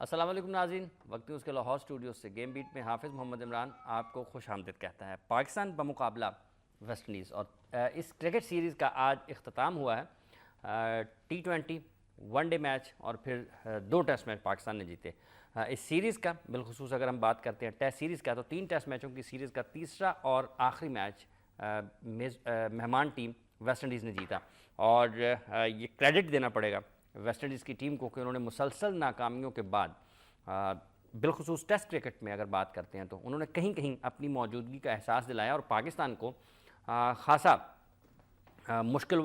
السلام علیکم ناظرین، وقت نیوز کے لاہور اسٹوڈیو سے گیم بیٹ میں حافظ محمد عمران آپ کو خوش آمدید کہتا ہے۔ پاکستان بمقابلہ ویسٹ انڈیز اور اس کرکٹ سیریز کا آج اختتام ہوا ہے۔ T20 ون ڈے میچ اور پھر 2 ٹیسٹ میچ پاکستان نے جیتے۔ اس سیریز کا بالخصوص اگر ہم بات کرتے ہیں ٹیسٹ سیریز کا، تو 3 ٹیسٹ میچوں کی سیریز کا تیسرا اور آخری میچ مہمان ٹیم ویسٹ انڈیز نے جیتا، اور یہ کریڈٹ دینا پڑے گا ویسٹ انڈیز کی ٹیم کو کہ انہوں نے مسلسل ناکامیوں کے بعد بالخصوص ٹیسٹ کرکٹ میں اگر بات کرتے ہیں تو انہوں نے کہیں کہیں اپنی موجودگی کا احساس دلایا اور پاکستان کو خاصا مشکل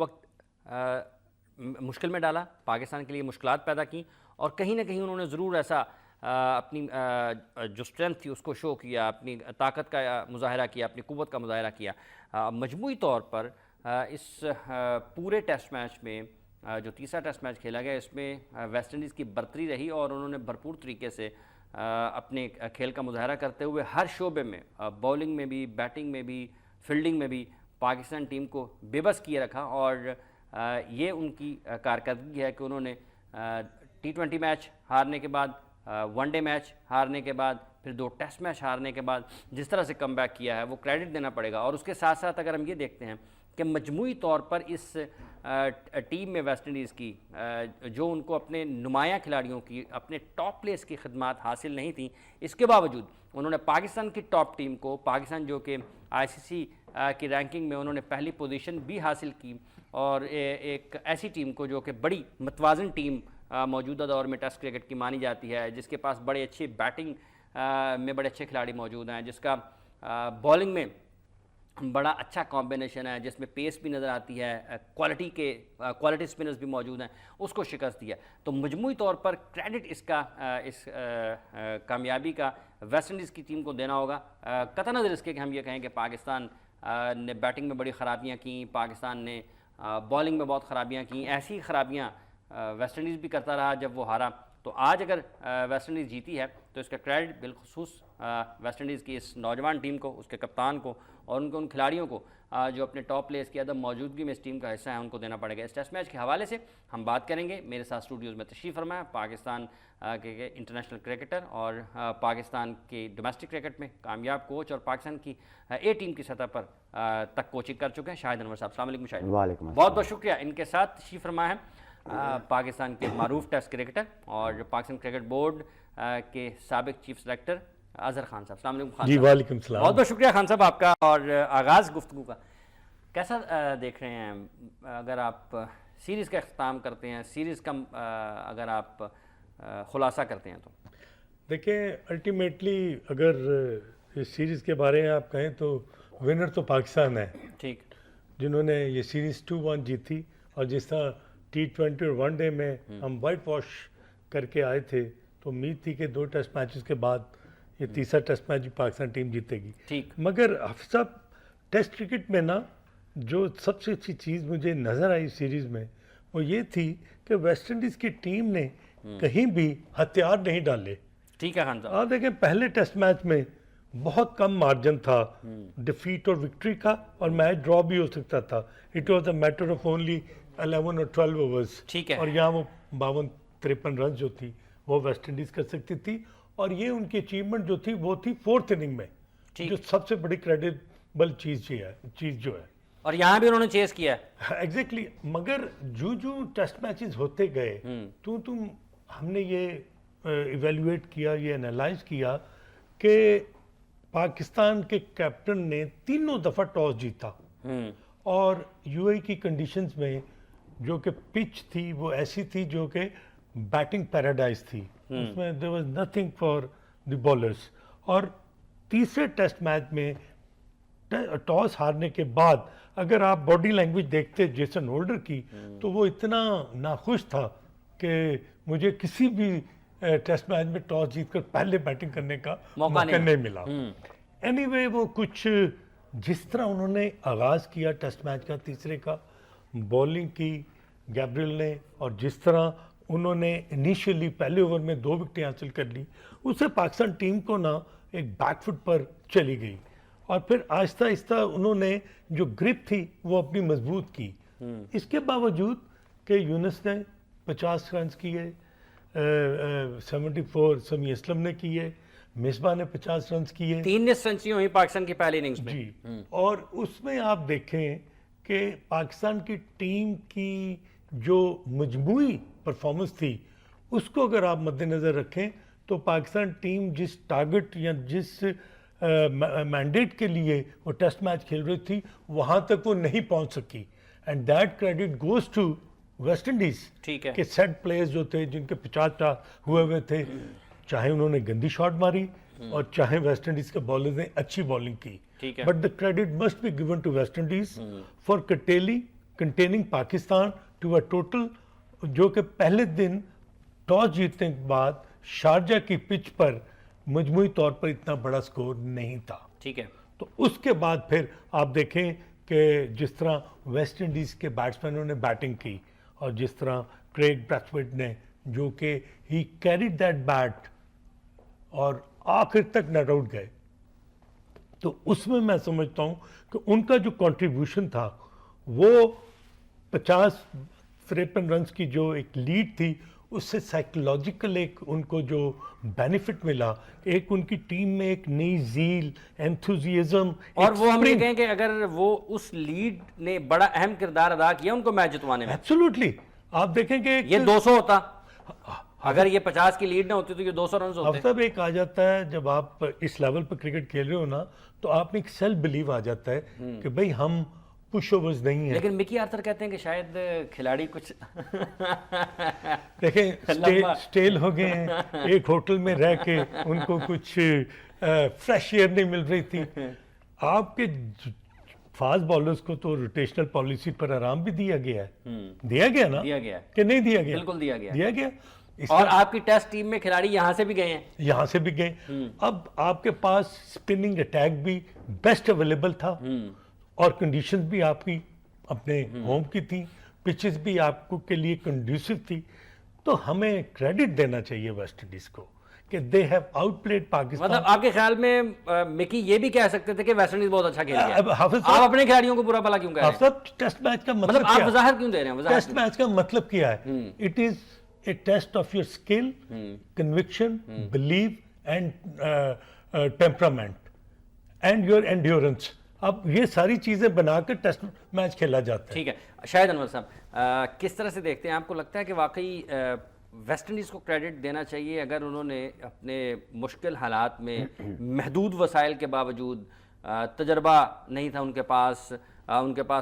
میں ڈالا، پاکستان کے لیے مشکلات پیدا کی، اور کہیں نہ کہیں انہوں نے ضرور ایسا اپنی جو اسٹرینتھ تھی اس کو شو کیا، اپنی طاقت کا مظاہرہ کیا، اپنی قوت کا مظاہرہ کیا۔ مجموعی طور پر اس پورے ٹیسٹ میچ میں جو تیسرا ٹیسٹ میچ کھیلا گیا اس میں ویسٹ انڈیز کی برتری رہی، اور انہوں نے بھرپور طریقے سے اپنے کھیل کا مظاہرہ کرتے ہوئے ہر شعبے میں، بولنگ میں بھی، بیٹنگ میں بھی، فیلڈنگ میں بھی پاکستان ٹیم کو بے بس کیے رکھا، اور یہ ان کی کارکردگی ہے کہ انہوں نے T20 میچ ہارنے کے بعد، ون ڈے میچ ہارنے کے بعد، پھر 2 ٹیسٹ میچ ہارنے کے بعد جس طرح سے کم بیک کیا ہے وہ کریڈٹ دینا پڑے گا۔ اور اس کے ساتھ ساتھ اگر ہم یہ دیکھتے ہیں کہ مجموعی طور پر اس ٹیم میں ویسٹ انڈیز کی جو ان کو اپنے نمایاں کھلاڑیوں کی، اپنے ٹاپ پلیئرز کی خدمات حاصل نہیں تھیں، اس کے باوجود انہوں نے پاکستان کی ٹاپ ٹیم کو، پاکستان جو کہ ICC کی رینکنگ میں انہوں نے پہلی پوزیشن بھی حاصل کی، اور ایک ایسی ٹیم کو جو کہ بڑی متوازن ٹیم موجودہ دور میں ٹیسٹ کرکٹ کی مانی جاتی ہے، جس کے پاس بڑے اچھے بیٹنگ میں بڑے اچھے کھلاڑی موجود ہیں، جس کا بولنگ میں بڑا اچھا کمبینیشن ہے، جس میں پیس بھی نظر آتی ہے، کوالٹی سپنرز بھی موجود ہیں، اس کو شکست دیا۔ تو مجموعی طور پر کریڈٹ اس کامیابی کا ویسٹ انڈیز کی ٹیم کو دینا ہوگا، قطع نظر اس کے کہ ہم یہ کہیں کہ پاکستان نے بیٹنگ میں بڑی خرابیاں کیں، پاکستان نے بولنگ میں بہت خرابیاں کیں۔ ایسی خرابیاں ویسٹ انڈیز بھی کرتا رہا جب وہ ہارا، تو آج اگر ویسٹ انڈیز جیتی ہے تو اس کا کریڈٹ بالخصوص ویسٹ انڈیز کی اس نوجوان ٹیم کو، اس کے کپتان کو، اور ان کھلاڑیوں کو جو اپنے ٹاپ پلیئرز کی عدم موجودگی میں اس ٹیم کا حصہ ہیں ان کو دینا پڑے گا۔ اس ٹیسٹ میچ کے حوالے سے ہم بات کریں گے۔ میرے ساتھ اسٹوڈیوز میں تشریف فرمایا پاکستان کے انٹرنیشنل کرکٹر اور پاکستان کے ڈومیسٹک کرکٹ میں کامیاب کوچ اور پاکستان کی اے ٹیم کی سطح پر تک کوچنگ کر چکے ہیں، شاہد انور صاحب۔ السلام علیکم شاہد۔ وعلیکم السلام۔ بہت بہت شکریہ۔ ان کے ساتھ تشریف فرمایا ہے پاکستان کے معروف ٹیسٹ کرکٹر اور پاکستان کرکٹ بورڈ کے سابق چیف سلیکٹر اظہر خان صاحب۔ السلام علیکم خان صاحب۔ جی وعلیکم السلام۔ بہت بہت شکریہ خان صاحب آپ کا۔ اور آغاز گفتگو کا کیسا دیکھ رہے ہیں؟ اگر آپ سیریز کا اختتام کرتے ہیں، سیریز کا اگر آپ خلاصہ کرتے ہیں تو دیکھیں، الٹیمیٹلی اگر اس سیریز کے بارے میں آپ کہیں تو ونر تو پاکستان ہے، ٹھیک، جنہوں نے یہ سیریز 2-1 جیتی، اور جس طرح T20 اور ون ڈے میں ہم وائٹ واش کر کے آئے تھے تو امید تھی کہ 2 ٹیسٹ میچز کے بعد یہ تیسرا ٹیسٹ میچ بھی پاکستان ٹیم جیتے گی۔ ٹھیک، مگر حافظ صاحب، ٹیسٹ کرکٹ میں نا جو سب سے اچھی چیز مجھے نظر آئی سیریز میں وہ یہ تھی کہ ویسٹ انڈیز کی ٹیم نے کہیں بھی ہتھیار نہیں ڈالے۔ ٹھیک ہے خان صاحب۔ آپ دیکھیں پہلے ٹیسٹ میچ میں بہت کم مارجن تھا ڈیفیٹ اور وکٹری کا، اور میچ ڈرا بھی ہو سکتا تھا۔ It was a matter of only 11 اور 12 اوورز، ٹھیک ہے، اور یہاں وہ 52-53 رنز جو تھی وہ ویسٹ انڈیز کر سکتی تھی، اور یہ ان کی اچیومنٹ جو تھی وہ تھی 4th اننگ میں، جو سب سے بڑی کریڈیبل چیز جو ہے، اور یہاں بھی انہوں نے چیز کیا ہے۔ ایگزیکٹلی۔ مگر جو ٹیسٹ میچز ہوتے گئے تو ہم نے یہ ایویلویٹ کیا، یہ انالائز کیا کہ پاکستان کے کیپٹن نے 3 دفعہ ٹاس جیتا، اور UAE کی کنڈیشنز میں جو کہ پچ تھی وہ ایسی تھی جو کہ بیٹنگ پیراڈائز تھی، اس میں there was nothing for the bowlers۔ اور تیسرے ٹیسٹ میچ میں ٹاس ہارنے کے بعد اگر آپ باڈی لینگویج دیکھتے جیسن ہولڈر کی تو وہ اتنا ناخوش تھا کہ مجھے کسی بھی ٹیسٹ میچ میں ٹاس جیت کر پہلے بیٹنگ کرنے کا موقع نہیں ملا۔ اینی وے، وہ کچھ جس طرح انہوں نے آغاز کیا ٹیسٹ میچ کا تیسرے کا، بولنگ کی گیبریل نے، اور جس طرح انہوں نے انیشیلی پہلے اوور میں 2 وکٹیں حاصل کر لی، اس سے پاکستان ٹیم کو نا ایک بیک فٹ پر چلی گئی، اور پھر آہستہ آہستہ انہوں نے جو گرپ تھی وہ اپنی مضبوط کی۔ اس کے باوجود کہ یونس نے 50 رنز کیے، 74 سمیع اسلم نے کیے, مصباح نے 50 رنز کیے 3 سینچری ہوئی پاکستان کی پہلی اننگز میں. جی. اور اس میں آپ دیکھیں کہ پاکستان کی ٹیم کی جو مجموعی پرفارمنس تھی اس کو اگر آپ مد نظر رکھیں تو پاکستان ٹیم جس ٹارگٹ یا جس مینڈیٹ کے لیے وہ ٹیسٹ میچ کھیل رہی تھی وہاں تک وہ نہیں پہنچ سکی, and that credit goes to West Indies. ٹھیک ہے کہ سیٹ پلیئرز جو تھے جن کے 50 ہوئے ہوئے تھے, چاہے انہوں نے گندی شاٹ ماری اور چاہے ویسٹ انڈیز کے بالرز نے اچھی بالنگ کی, ٹھیک ہے. But the credit must be given to West Indies for containing Pakistan to a total, جو کہ پہلے دن ٹاس جیتنے کے بعد شارجہ کی پچ پر مجموعی طور پر اتنا بڑا سکور نہیں تھا. ٹھیک ہے. تو اس کے بعد پھر آپ دیکھیں کہ جس طرح ویسٹ انڈیز کے بیٹسمینوں نے بیٹنگ کی اور جس طرح کریگ بریتھویٹ نے, جو کہ ہی کیریڈ دیٹ بیٹ اور آخر تک ناٹ آؤٹ گئے, تو اس میں سمجھتا ہوں کہ ان کا جو کنٹریبیوشن تھا وہ 50-53 رنز کی جو ایک لیڈ تھی اس سے سائیکولوجیکل ایک ان کو جو بینیفٹ ملا, ایک ان کی ٹیم میں ایک نئی زیل, انتھوزیزم, اور وہ ہم یہ کہیں کہ اگر وہ اس لیڈ نے بڑا اہم کردار ادا کیا ان کو میچ جتوانے میں. ایبسولوٹلی. آپ دیکھیں کہ یہ 200 ہوتا, اگر یہ 50 کی لیڈ نہ ہوتی تو یہ 200 رنز ہوتے. اب ایک آ جاتا ہے جب آپ اس لیول پر کرکٹ کھیل رہے ہو نا, تو آپ میں ایک سیلف بلیو آ جاتا ہے کہ بھئی ہم پش اوورز نہیں ہیں. لیکن مکی آرتھر کہتے ہیں کہ شاید کھلاڑی کچھ دیکھیں سٹیل ہو گئے ہیں, ایک ہوٹل میں رہ کے ان کو کچھ فریش ایئر نہیں مل رہی تھی. آپ کے فاسٹ بالرز کو تو روٹیشنل پالیسی پر آرام بھی دیا گیا ہے, دیا گیا نا, دیا گیا کہ نہیں دیا گیا؟ بالکل دیا گیا. دیا گیا. اور آپ کی ٹیسٹ ٹیم میں کھلاڑی یہاں سے بھی گئے ہیں, یہاں سے بھی گئے. اب آپ کے پاس سپننگ اٹیک بھی بیسٹ اویلیبل تھا, اور کنڈیشنز بھی آپ کی اپنے ہوم کی تھی, پچز بھی آپ کو کے لیے کنڈیوسو تھی. تو ہمیں کریڈٹ دینا چاہیے ویسٹ انڈیز کو کہ they have outplayed Pakistan. مطلب آپ کے خیال میں مکی یہ بھی کہہ سکتے تھے کہ ویسٹ انڈیز بہت اچھا کھیل گیا, حافظ آپ اپنے کھلاڑیوں کو برا بھلا کیوں کہہ رہے ہیں؟ صاحب ٹیسٹ میچ کا مطلب مطلب آپ کیا ہے؟ وضاحت کیوں دے رہے ہیں؟ ٹیسٹ میچ کا مطلب کیا ہے؟ It is a test of your skill, conviction, believe and temperament and your Endurance. اب یہ ساری چیزیں بنا کر ٹیسٹ میچ کھیلا جاتا ہے. ٹھیک ہے. شاہد انور صاحب, کس طرح سے دیکھتے ہیں, آپ کو لگتا ہے کہ واقعی ویسٹ انڈیز کو کریڈٹ دینا چاہیے اگر انہوں نے اپنے مشکل حالات میں محدود وسائل کے باوجود, تجربہ نہیں تھا ان کے پاس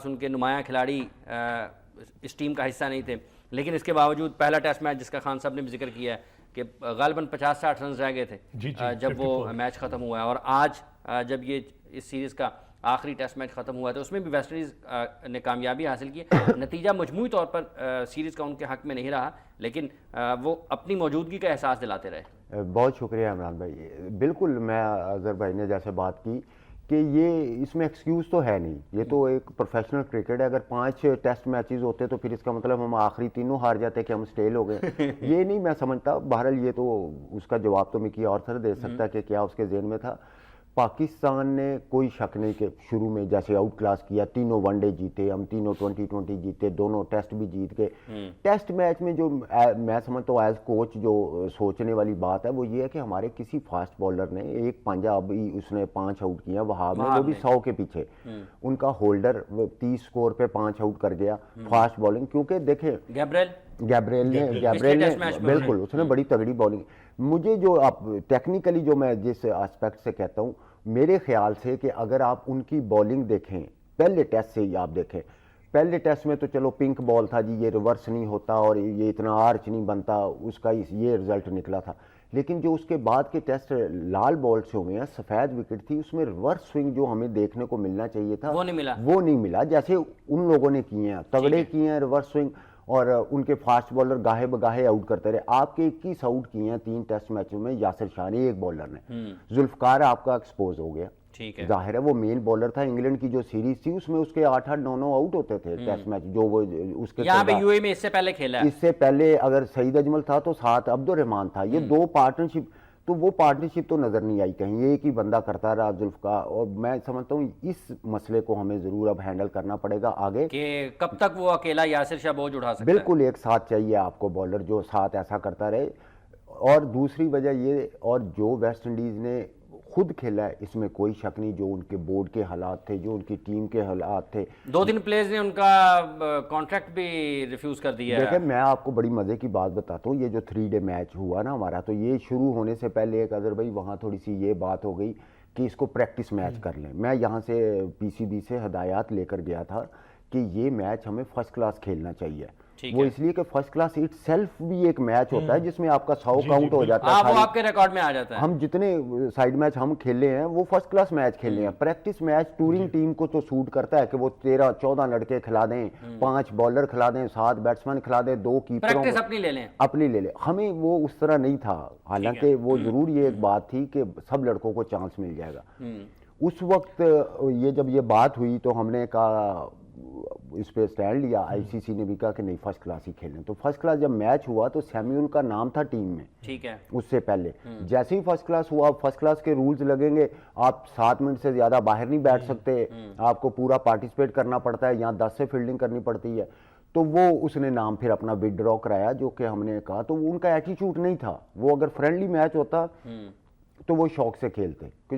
ان کے نمایاں کھلاڑی اس ٹیم کا حصہ نہیں تھے, لیکن اس کے باوجود پہلا ٹیسٹ میچ جس کا خان صاحب نے بھی ذکر کیا ہے کہ غالباً 50-60 رنز رہ گئے تھے جب وہ میچ ختم ہوا ہے, اور آج جب یہ اس سیریز کا آخری ٹیسٹ میچ ختم ہوا ہے تو اس میں بھی ویسٹ انڈیز نے کامیابی حاصل کی. نتیجہ مجموعی طور پر سیریز کا ان کے حق میں نہیں رہا, لیکن وہ اپنی موجودگی کا احساس دلاتے رہے. بہت شکریہ عمران بھائی. بالکل, میں اظہر بھائی نے جیسے بات کی کہ یہ اس میں ایکسکیوز تو ہے نہیں, یہ تو ایک پروفیشنل کرکٹ ہے. اگر 5 ٹیسٹ میچز ہوتے تو پھر اس کا مطلب ہم آخری تینوں ہار جاتے کہ ہم سٹیل ہو گئے. یہ نہیں میں سمجھتا. بہرحال یہ تو اس کا جواب تو مکی آرتھر دے سکتا ہے کہ کیا اس کے ذہن میں تھا. پاکستان نے کوئی شک نہیں کہ شروع میں جیسے آؤٹ کلاس کیا, تینوں ون ڈے جیتے, ہم تینوں 2020 جیتے, دونوں ٹیسٹ بھی جیت گئے. ٹیسٹ میچ میں جو میں سمجھتا ہوں ایز کوچ جو سوچنے والی بات ہے وہ یہ ہے کہ ہمارے کسی فاسٹ بالر نے ایک پنجاب اس نے 5 آؤٹ کیا وہاب نے, وہ بھی 100 کے پیچھے. ان کا ہولڈر 30 سکور پہ 5 آؤٹ کر گیا. فاسٹ بالنگ, کیونکہ دیکھیں گیبریل نے بالکل اس نے بڑی تگڑی بالنگ. مجھے جو آپ ٹیکنیکلی جو میں جس اسپیکٹ سے کہتا ہوں, میرے خیال سے کہ اگر آپ ان کی بالنگ دیکھیں پہلے ٹیسٹ سے ہی آپ دیکھیں, پہلے ٹیسٹ میں تو چلو پنک بال تھا جی, یہ ریورس نہیں ہوتا اور یہ اتنا آرچ نہیں بنتا, اس کا یہ رزلٹ نکلا تھا. لیکن جو اس کے بعد کے ٹیسٹ لال بال سے ہوئے ہیں, سفید وکٹ تھی, اس میں ریورس سوئنگ جو ہمیں دیکھنے کو ملنا چاہیے تھا وہ نہیں ملا. جیسے ان لوگوں نے کیے ہیں, تگڑے کیے ہیں ریورس سوئنگ, اور ان کے فاسٹ بالر گاہے بگاہے آؤٹ کرتے رہے. آپ کے 21 آؤٹ کیے ہیں 3 ٹیسٹ میچوں میں یاسر شاہ نے, ایک بالر نے. ذوالفقار آپ کا ایکسپوز ہو گیا, ظاہر ہے وہ مین بالر تھا. انگلینڈ کی جو سیریز تھی اس میں اس کے 8-9 آؤٹ ہوتے تھے ٹیسٹ میچ, جو وہ اس کے یہاں پہ یو اے میں اس سے پہلے کھیلا ہے. اس سے پہلے اگر سعید اجمل تھا تو ساتھ عبد الرحمان تھا. یہ 2 پارٹنرشپ تو وہ پارٹنرشپ تو نظر نہیں آئی کہیں, یہ ایک ہی بندہ کرتا رہا ذوالفقار. اور میں سمجھتا ہوں اس مسئلے کو ہمیں ضرور اب ہینڈل کرنا پڑے گا آگے, کہ کب تک وہ اکیلا یاسر شاہ بوجھ اٹھا سکتا ہے. بالکل ایک ساتھ چاہیے آپ کو بالر جو ساتھ ایسا کرتا رہے. اور دوسری وجہ یہ, اور جو ویسٹ انڈیز نے خود کھیلا ہے اس میں کوئی شک نہیں, جو ان کے بورڈ کے حالات تھے, جو ان کی ٹیم کے حالات تھے. 2-3 پلیئرز نے ان کا کانٹریکٹ بھی ریفیوز کر دیا ہے. دیکھیں میں آپ کو بڑی مزے کی بات بتاتا ہوں, یہ جو 3 ڈے میچ ہوا نا ہمارا, تو یہ شروع ہونے سے پہلے ایک اظہر بھائی وہاں تھوڑی سی یہ بات ہو گئی کہ اس کو پریکٹس میچ کر لیں. میں یہاں سے پی سی بی سے ہدایات لے کر گیا تھا کہ یہ میچ ہمیں فرسٹ کلاس کھیلنا چاہیے. وہ اس لیے کہ فرسٹ کلاس اٹ سیلف بھی ایک میچ ہوتا ہے جس میں آپ کا 100 کاؤنٹ ہو جاتا ہے, وہ آپ کے ریکارڈ میں آ جاتا ہے. ہم جتنے سائیڈ میچ ہم کھیلے ہیں وہ فرسٹ کلاس میچ کھیلے ہیں. پریکٹس میچ ٹورنگ ٹیم کو تو سوٹ کرتا ہے کہ وہ 13-14 لڑکے کھلا دیں, 5 بالر کھلا دیں, 7 بیٹسمین کھلا دیں, 2 کیپروں پریکٹس اپنی لے لیں. ہمیں وہ اس طرح نہیں تھا, حالانکہ وہ ضرور یہ ایک بات تھی کہ سب لڑکوں کو چانس مل جائے گا. اس وقت یہ جب یہ بات ہوئی تو ہم نے کہا, اس پہ سٹینڈ لیا, آئی سی سی نے بھی کہا کہ نہیں فرسٹ کلاس ہی کھیلیں. تو فرسٹ کلاس جب میچ ہوا تو سیمیول کا نام تھا ٹیم میں, ٹھیک ہے, اس سے پہلے جیسے ہی فرسٹ کلاس ہوا, فرسٹ کلاس کے رولز لگیں گے, آپ 7 منٹ سے زیادہ باہر نہیں بیٹھ سکتے, آپ کو پورا پارٹیسپیٹ کرنا پڑتا ہے, یہاں 10 سے فیلڈنگ کرنی پڑتی ہے. تو وہ اس نے نام پھر اپنا ود ڈرا کرایا, جو کہ ہم نے کہا. تو ان کا ایٹیچیوڈ نہیں تھا, وہ اگر فرینڈلی میچ ہوتا تو وہ شوق سے کھیلتے کہ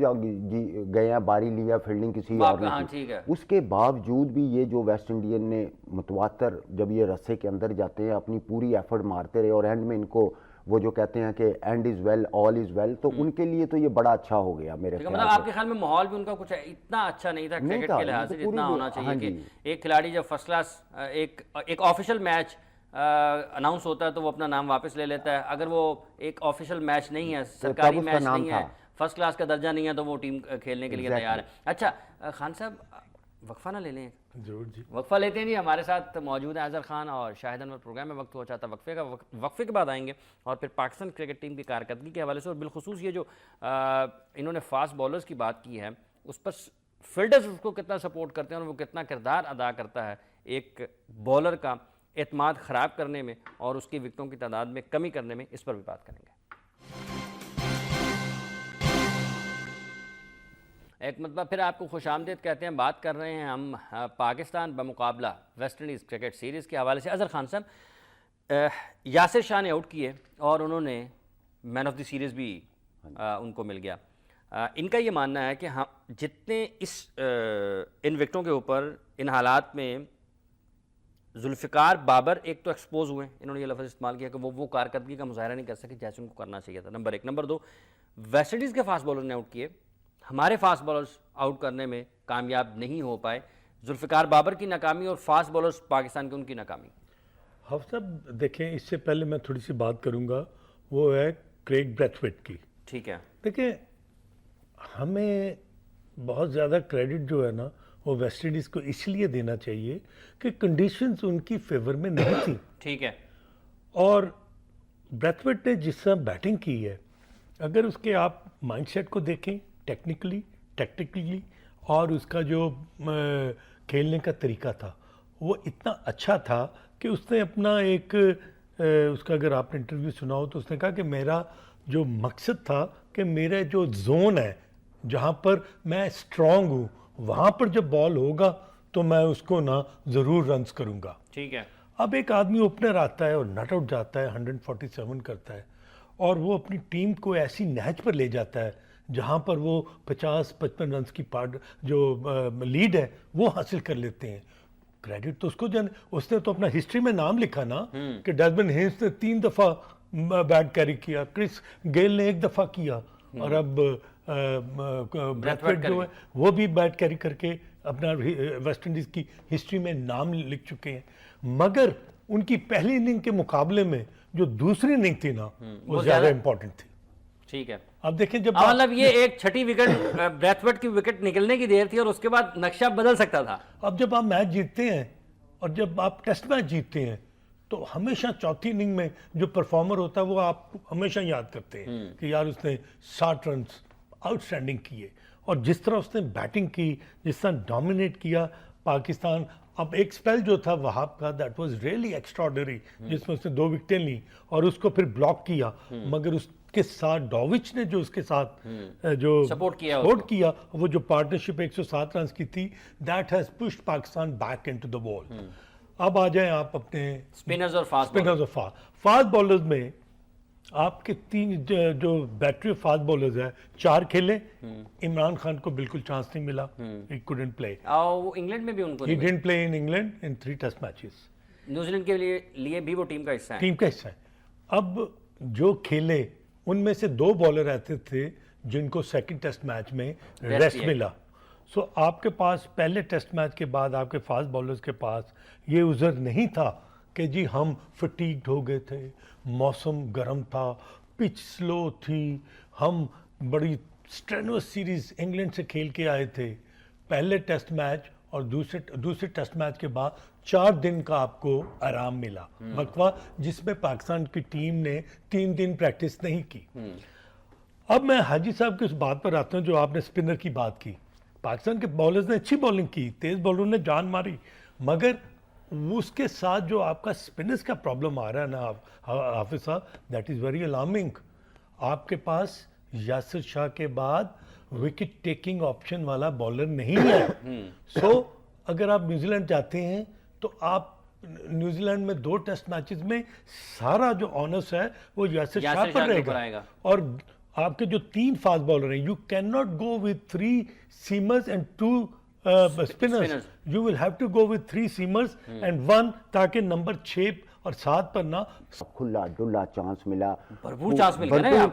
گئے ہیں باری لیا فیلڈنگ کسی اور نے. اس کے باوجود بھی یہ جو ویسٹ انڈین نے متواتر جب یہ رسے کے اندر جاتے ہیں اپنی پوری ایفرٹ مارتے رہے, اور اینڈ میں ان کو وہ جو کہتے ہیں کہ end is well all is well, تو ان کے لیے تو یہ بڑا اچھا ہو گیا میرے خیال سے. آپ کے خیال میں ماحول بھی ان کا کچھ اتنا اچھا نہیں تھا کرکٹ کے لحاظ سے جتنا ہونا چاہیے کہ ایک کھلاڑی جب فرسٹ کلاس ایک آفیشیل میچ اناؤنس ہوتا ہے تو وہ اپنا نام واپس لے لیتا ہے. اگر وہ ایک آفیشیل میچ نہیں ہے, سرکاری میچ نہیں ہے, فرسٹ کلاس کا درجہ نہیں ہے, تو وہ ٹیم کھیلنے کے لیے تیار ہے. اچھا خان صاحب, وقفہ نہ لے لیں؟ ضرور جی, وقفہ لیتے ہیں جی. ہمارے ساتھ موجود ہیں اظہر خان اور شاہد انور. پروگرام میں وقت ہو چاہتا وقفے کا, وقفے کے بعد آئیں گے اور پھر پاکستان کرکٹ ٹیم کی کارکردگی کے حوالے سے, اور بالخصوص یہ جو انہوں نے فاسٹ بالرز کی بات کی ہے اس پر فیلڈرز اس کو کتنا سپورٹ کرتے ہیں اور وہ کتنا کردار ادا کرتا ہے ایک بالر کا اعتماد خراب کرنے میں اور اس کی وکٹوں کی تعداد میں کمی کرنے میں, اس پر بھی بات کریں گے. ایک مرتبہ پھر آپ کو خوش آمدید کہتے ہیں. بات کر رہے ہیں ہم پاکستان بمقابلہ ویسٹ انڈیز کرکٹ سیریز کے حوالے سے. اظہر خان صاحب, یاسر شاہ نے آؤٹ کیے اور انہوں نے مین آف دی سیریز بھی ان کو مل گیا. ان کا یہ ماننا ہے کہ ہم جتنے ان وکٹوں کے اوپر ان حالات میں ذوالفقار بابر ایک تو ایکسپوز ہوئے, انہوں نے یہ لفظ استعمال کیا کہ وہ کارکردگی کا مظاہرہ نہیں کر سکے جیسے ان کو کرنا چاہیے تھا. نمبر 1. نمبر 2, ویسٹ انڈیز کے فاسٹ بالر نے آؤٹ کیے, ہمارے فاسٹ بالرز آؤٹ کرنے میں کامیاب نہیں ہو پائے. ذوالفقار بابر کی ناکامی اور فاسٹ بالرز پاکستان کی ان کی ناکامی. حافظ صاحب دیکھیں, اس سے پہلے میں تھوڑی سی بات کروں گا, وہ ہے کریگ بریتھویٹ کی. ٹھیک ہے, دیکھیں ہمیں بہت زیادہ کریڈٹ جو ہے نا وہ ویسٹ انڈیز کو اس لیے دینا چاہیے کہ کنڈیشنز ان کی فیور میں نہیں تھی. ٹھیک ہے, اور بریتھویٹ نے جس طرح بیٹنگ کی ہے, اگر اس کے آپ مائنڈ سیٹ کو دیکھیں ٹیکنیکلی ٹیکٹیکلی, اور اس کا جو کھیلنے کا طریقہ تھا وہ اتنا اچھا تھا کہ اس نے اپنا ایک اس کا اگر آپ نے انٹرویو سنا ہو تو اس نے کہا کہ میرا جو مقصد تھا کہ میرا جو زون ہے جہاں پر میں اسٹرانگ ہوں وہاں پر جب بال ہوگا تو میں اس کو نا ضرور رنز کروں گا. ٹھیک ہے, اب ایک آدمی اوپنر آتا ہے اور نٹ آؤٹ جاتا ہے, 147 کرتا ہے, اور وہ اپنی ٹیم کو ایسی نہج پر لے جاتا ہے جہاں پر وہ 50-55 رنز کی جو لیڈ ہے وہ حاصل کر لیتے ہیں. کریڈٹ تو اس کو اس نے تو اپنا ہسٹری میں نام لکھا نا کہ ڈیسمنڈ ہینس نے 3 دفعہ بیٹ کیری کیا, کرس گیل نے 1 دفعہ کیا, اور اب بریتھویٹ جو ہے وہ بھی بیٹ کیری کر کے اپنا ویسٹ انڈیز کی ہسٹری میں نام لکھ چکے ہیں. مگر ان کی پہلی اننگ کے مقابلے میں جو دوسری اننگ تھی نا وہ زیادہ امپورٹنٹ تھی. ٹھیک ہے, اب دیکھیں جب مطلب یہ ایک چھٹی وکٹ بریتھویٹ کی وکٹ نکلنے کی دیر تھی اور اس کے بعد نقشہ بدل سکتا تھا. اب جب آپ میچ جیتتے ہیں اور جب آپ ٹیسٹ میچ جیتتے ہیں تو ہمیشہ چوتھی اننگ میں جو پرفارمر ہوتا ہے وہ آپ ہمیشہ یاد کرتے ہیں کہ یار اس نے 60 رنز آؤٹ اسٹینڈنگ کیے, اور جس طرح اس نے بیٹنگ کی, جس طرح ڈومینیٹ کیا, پاکستان اب ایک سپیل جو تھا وہاب کا دیٹ واز ریئلی ایکسٹراڈنری جس میں اس نے 2 وکٹیں لی اور اس کو پھر بلاک کیا مگر اس کے ساتھ ڈاوچ نے جو اس کے ساتھ جو سپورٹ کیا وہ جو پارٹنرشپ 107 رنز کی تھی that has pushed Pakistan back into the وال. اب آ جائیں آپ اپنے اسپنرز اور فاسٹ بولرز میں آپ کے 3 جو بیٹری آف فاسٹ بولرز ہیں 4 کھیلے. عمران خان کو بالکل چانس نہیں ملا, he couldn't play. اور انگلینڈ میں بھی ان کو He didn't play in England in 3 test matches. New Zealand کے لیے بھی وہ ٹیم کا حصہ ہے. ٹیم کا حصہ ہے. اب جو کھیلے ان میں سے 2 بالر ایسے تھے جن کو سیکنڈ ٹیسٹ میچ میں ریسٹ ملا. سو آپ کے پاس پہلے ٹیسٹ میچ کے بعد آپ کے فاسٹ بالرز کے پاس یہ عذر نہیں تھا کہ جی ہم فٹیگڈ ہو گئے تھے, موسم گرم تھا, پچ سلو تھی, ہم بڑی سٹرینوس سیریز انگلینڈ سے کھیل کے آئے تھے. پہلے ٹیسٹ میچ اور دوسرے ٹیسٹ میچ کے بعد 4 دن کا آپ کو آرام ملا, وقفہ, جس میں پاکستان کی ٹیم نے 3 دن پریکٹس نہیں کی. اب میں حاجی صاحب کی اس بات پر آتا ہوں جو آپ نے اسپنر کی بات کی. پاکستان کے بالرز نے اچھی بالنگ کی, تیز بالروں نے جان ماری, مگر اس کے ساتھ جو آپ کا اسپنرز کا پرابلم آ رہا ہے نا حافظ صاحب, دیٹ از ویری الارمنگ. آپ کے پاس یاسر شاہ کے بعد وکٹ ٹیکنگ آپشن والا بالر نہیں ہے. سو اگر آپ نیوزی لینڈ جاتے ہیں تو آپ نیوزی لینڈ میں 2 ٹیسٹ میچز میں سارا جو آنرس ہے وہ یاسر شاہ پر رہے گا. اور آپ کے جو 3 فاسٹ بالر ہیں, you can not go with 3 seamers and 2 spinners. You will have to go with 3 seamers and 1 تاکہ نمبر 6 اور 7 پر نہ کھلا ڈلا چانس ملا, بھرپور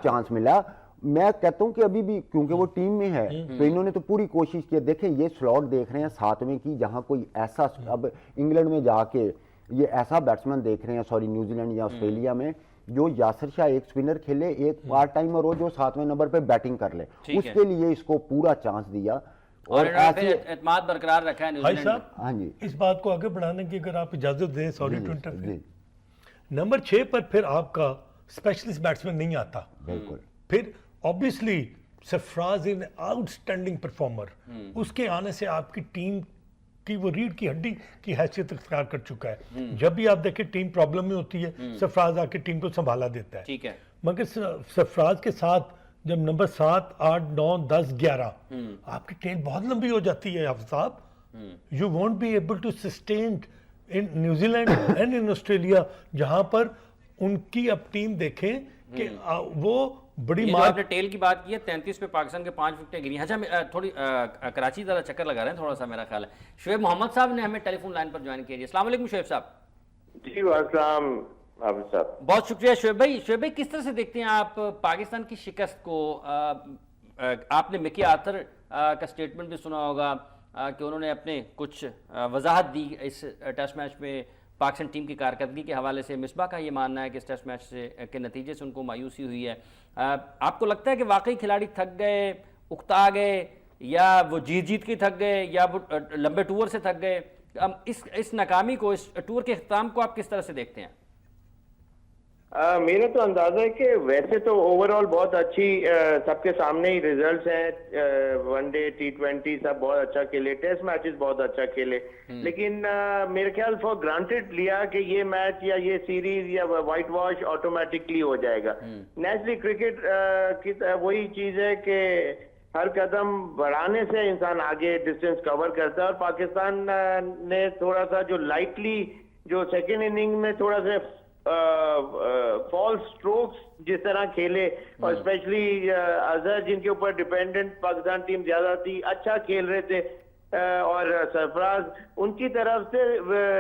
چانس ملا. میں کہتا ہوں کہ ابھی بھی کیونکہ وہ ٹیم میں ہے تو انہوں نے تو پوری کوشش کی. دیکھیں یہ سلاٹ دیکھ رہے ہیں 7ویں کی, جہاں کوئی ایسا اب انگلینڈ میں جا کے یہ ایسا بیٹسمین دیکھ رہے ہیں, سوری نیوزی لینڈ یا آسٹریلیا میں, جو یاسر شاہ ایک سپنر کھیلے, ایک پارٹ ٹائمر ہو جو 7ویں نمبر پہ بیٹنگ کر لے. اس کے لیے اس کو پورا چانس دیا اور اعتماد برقرار رکھا ہے نیوزی لینڈ. ہاں جی, اس بات کو آگے بڑھانے کی اگر آپ اجازت دیں, سوری ٹو انٹرفیئر, نمبر 6 پر پھر آپ کا اسپیشلسٹ بیٹسمین نہیں آتا. بالکل. پھر obviously Sarfaraz in out standing performer, اس کے آنے سے آپ کی ٹیم کی وہ ریڑھ کی ہڈی کی حیثیت اختیار کر چکا ہے. جب بھی آپ دیکھیں ٹیم پرابلم میں ہوتی ہے سرفراز آ کے ٹیم کو سنبھالا دیتا ہے. ٹھیک ہے. مگر سرفراز کے ساتھ جب نمبر 7, 8, 9, 10, 11 آپ کی ٹرین بہت لمبی ہو جاتی ہے Hafiz sahab. You won't be able to sustain in New Zealand and in Australia, جہاں پر ان کی اب ٹیم دیکھیں کہ وہ بڑی مار. آپ نے ٹیل کی بات کی ہے, 33 پہ پاکستان کے 5 وکٹیں گری. اچھا تھوڑی کراچی ذرا چکر لگا رہے ہیں تھوڑا سا, میرا خیال ہے شعیب محمد صاحب نے ہمیں ٹیلی فون لائن پر جوائن کیا. السلام علیکم شعیب صاحب. جی السلام حافظ صاحب. بہت شکریہ شعیب بھائی. شعیب بھائی کس طرح سے دیکھتے ہیں آپ پاکستان کی شکست کو؟ آپ نے مکی آرتھر کا سٹیٹمنٹ بھی سنا ہوگا کہ انہوں نے اپنے کچھ وضاحت دی اس ٹیسٹ میچ میں پاکستان ٹیم کی کارکردگی کے حوالے سے. مصباح کا یہ ماننا ہے کہ اس ٹیسٹ میچ سے کے نتیجے سے ان کو مایوسی ہوئی ہے. آپ کو لگتا ہے کہ واقعی کھلاڑی تھک گئے, اکتا گئے, یا وہ جیت کے تھک گئے, یا وہ لمبے ٹور سے تھک گئے؟ اس ناکامی کو, اس ٹور کے اختتام کو آپ کس طرح سے دیکھتے ہیں؟ میرا تو اندازہ ہے کہ ویسے تو اوور آل بہت اچھی سب کے سامنے ہی ریزلٹس ہیں. ون ڈے, T20 سب بہت اچھا کھیلے, ٹیسٹ میچز بہت اچھا کھیلے, لیکن میرے خیال فار گرانٹیڈ لیا کہ یہ میچ یا یہ سیریز یا وائٹ واش آٹومیٹکلی ہو جائے گا. نیچرلی کرکٹ کی وہی چیز ہے کہ ہر قدم بڑھانے سے انسان آگے ڈسٹینس کور کرتا ہے, اور پاکستان نے تھوڑا سا جو لائٹلی جو سیکنڈ اننگ میں تھوڑا سا فال سٹروکس جس طرح کھیلے, اور اسپیشلی اظہر جن کے اوپر ڈیپینڈنٹ پاکستان ٹیم زیادہ تھی, اچھا کھیل رہے تھے, اور سرفراز ان کی طرف سے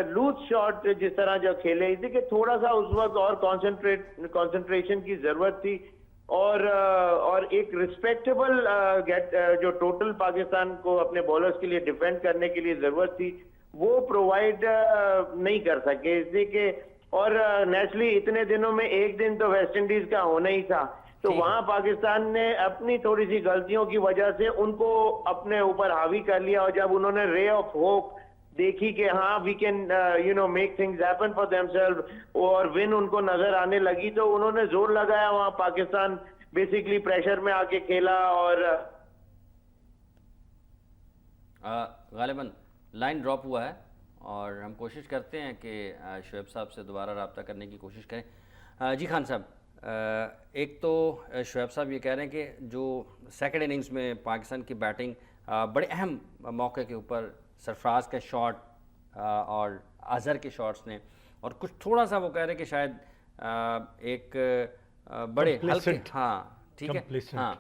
لوز شاٹ جس طرح جو کھیلے, اسی کہ تھوڑا سا اس وقت اور کانسنٹریشن کی ضرورت تھی, اور ایک ریسپیکٹیبل جو ٹوٹل پاکستان کو اپنے بولرز کے لیے ڈیفینڈ کرنے کے لیے ضرورت تھی وہ پرووائڈ نہیں کر سکے. اس لیے کہ اور نیچرلی اتنے دنوں میں ایک دن تو ویسٹ انڈیز کا ہونا ہی تھا, تو وہاں پاکستان نے اپنی تھوڑی سی غلطیوں کی وجہ سے ان کو اپنے اوپر حاوی کر لیا, اور جب انہوں نے رے آف ہوپ دیکھی کہ ہاں we can make things happen for themselves, اور ون ان کو نظر آنے لگی, تو انہوں نے زور لگایا وہاں. پاکستان بیسیکلی پریشر میں آ کے کھیلا, اور غالباً لائن ڈراپ ہوا ہے اور ہم کوشش کرتے ہیں کہ شعیب صاحب سے دوبارہ رابطہ کرنے کی کوشش کریں. جی خان صاحب، ایک تو شعیب صاحب یہ کہہ رہے ہیں کہ جو سیکنڈ اننگز میں پاکستان کی بیٹنگ بڑے اہم موقع کے اوپر سرفراز کا شاٹ اور اظہر کے شاٹس نے، اور کچھ تھوڑا سا وہ کہہ رہے ہیں کہ شاید ایک بڑے ہلکے، ہاں ٹھیک ہے، ہاں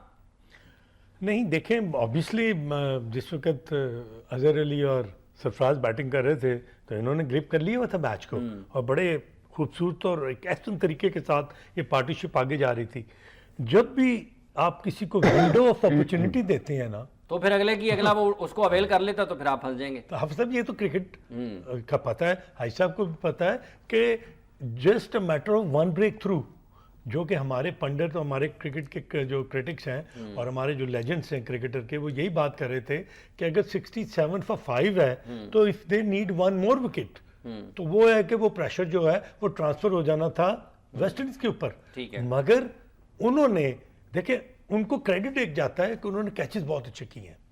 نہیں دیکھیں آبویسلی جس وقت اظہر علی اور سرفراز بیٹنگ کر رہے تھے تو انہوں نے گرپ کر لیا ہوا تھا میچ کو، اور بڑے خوبصورت اور ایک احسن طریقے کے ساتھ یہ پارٹنرشپ آگے جا رہی تھی. جب بھی آپ کسی کو ونڈو آف اپرچونٹی دیتے ہیں نا تو پھر اگلا وہ اس کو اویل کر لیتا تو پھر آپ پھنس جائیں گے. تو حافظ صاحب یہ تو کرکٹ کا پتہ ہے، حاج صاحب کو بھی پتہ ہے کہ just a matter of one break through, جو کہ ہمارے پنڈت اور ہمارے کرکٹ کے جو کرٹکس ہیں اور ہمارے جو لیجنڈس ہیں کرکٹر کے، وہ یہی بات کر رہے تھے کہ اگر 67 for 5 ہے تو if they need one more wicket, تو وہ ہے کہ وہ پریشر جو ہے وہ ٹرانسفر ہو جانا تھا ویسٹ انڈیز کے اوپر. مگر انہوں نے دیکھیں ان کو کریڈٹ ایک جاتا ہے کہ انہوں نے کیچز بہت اچھے کیے ہیں،